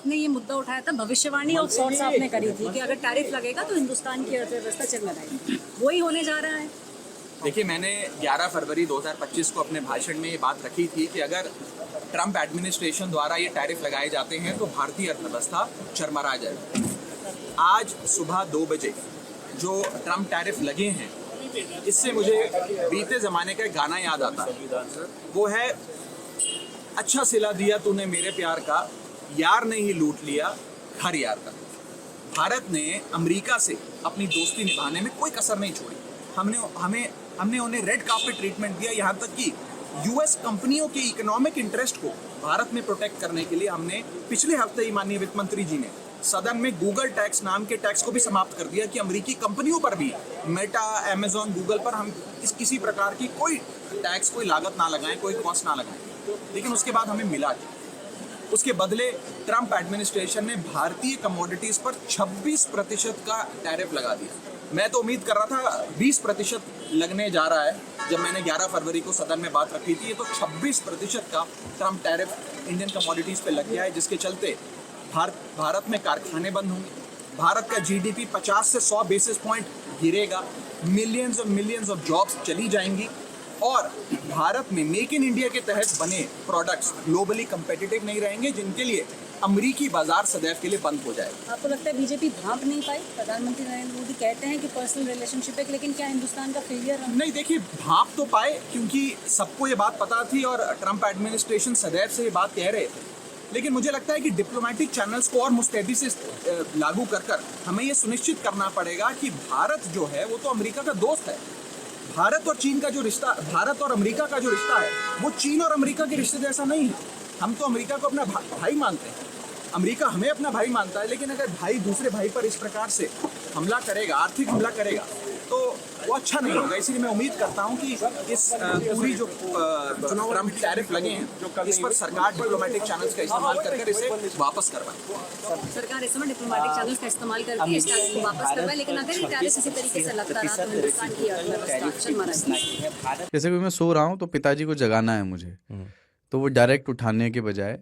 आपने ये मुद्दा उठाया था, भविष्यवाणी और थॉट्स आपने करी थी कि अगर टैरिफ लगेगा तो हिंदुस्तान की अर्थव्यवस्था चलने लगेगी, वही होने जा रहा है। देखिए, मैंने 11 फरवरी 2025 को अपने भाषण में ये बात रखी थी कि अगर ट्रंप एडमिनिस्ट्रेशन द्वारा ये टैरिफ लगाए जाते हैं तो भारतीय अर्थव्यवस्था चरमरा जाएगी। आज सुबह 2 बजे जो ट्रंप टैरिफ लगे हैं, इससे मुझे बीते ज़माने का एक गाना याद आता है। वो है, अच्छा सिला दिया तूने मेरे प्यार का, यार ने ही लूट लिया घर यार का। भारत ने अमेरिका से अपनी दोस्ती निभाने में कोई कसर नहीं छोड़ी। हमने उन्हें रेड कार्पेट ट्रीटमेंट दिया, यहाँ तक कि यूएस कंपनियों के इकोनॉमिक इंटरेस्ट को भारत में प्रोटेक्ट करने के लिए हमने पिछले हफ्ते ही माननीय वित्त मंत्री जी ने सदन में गूगल टैक्स नाम के टैक्स को भी समाप्त कर दिया कि अमेरिकी कंपनियों पर भी, मेटा, अमेजॉन, गूगल पर हम किसी प्रकार की कोई टैक्स, कोई लागत ना लगाएं, कोई कॉस्ट ना लगाएं। लेकिन उसके बाद हमें मिला क्या? उसके बदले ट्रंप एडमिनिस्ट्रेशन ने भारतीय कमोडिटीज पर 26% का टैरिफ लगा दिया। मैं तो उम्मीद कर रहा था 20% लगने जा रहा है। जब मैंने 11 फरवरी को सदन में बात रखी थी, ये तो 26% का ट्रंप टैरिफ इंडियन कमोडिटीज पे लग गया है, जिसके चलते भारत में कारखाने बंद होंगे, भारत का जीडीपी 50 से 100 बेसिस पॉइंट गिरेगा, मिलियंस ऑफ जॉब्स चली जाएंगी और भारत में मेक इन इंडिया के तहत बने प्रोडक्ट्स ग्लोबली कंपेटिटिव नहीं रहेंगे, जिनके लिए अमेरिकी बाजार सदैव के लिए बंद हो जाएगा। आपको लगता है बीजेपी भांप नहीं पाई? प्रधानमंत्री नरेंद्र मोदी कहते हैं कि पर्सनल रिलेशनशिप है, लेकिन क्या हिंदुस्तान का फेलियर है? नहीं, देखिए, भांप तो पाए क्योंकि सबको ये बात पता थी और ट्रंप एडमिनिस्ट्रेशन सदैव से ये बात कह रहे थे। लेकिन मुझे लगता है कि डिप्लोमेटिक चैनल्स को और मुस्तैदी से लागू कर हमें ये सुनिश्चित करना पड़ेगा कि भारत जो है वो तो अमेरिका का दोस्त है। भारत और चीन का जो रिश्ता, भारत और अमेरिका का जो रिश्ता है, वो चीन और अमेरिका के रिश्ते जैसा नहीं है। हम तो अमेरिका को अपना भाई मानते हैं, अमेरिका हमें अपना भाई मानता है। लेकिन अगर भाई दूसरे भाई पर इस प्रकार से हमला करेगा, आर्थिक हमला करेगा, तो वो अच्छा नहीं होगा। इसीलिए मैं उम्मीद करता हूं कि इस पूरी जो ट्रंप टैरिफ लगे हैं, इस पर सरकार डिप्लोमेटिक चैनल्स का इस्तेमाल कर इसे वापस करवाए। सरकार इस समय डिप्लोमेटिक चैनल्स का इस्तेमाल करके इस टैरिफ को वापस करवाए, लेकिन अगर ये टैरिफ इसी तरीके से लगता रहा तो हिंदुस्तान की अर्थव्यवस्था चरमरा जाएगी। जैसे कि मैं सो रहा हूँ तो पिताजी को जगाना है मुझे, तो वो डायरेक्ट उठाने के बजाय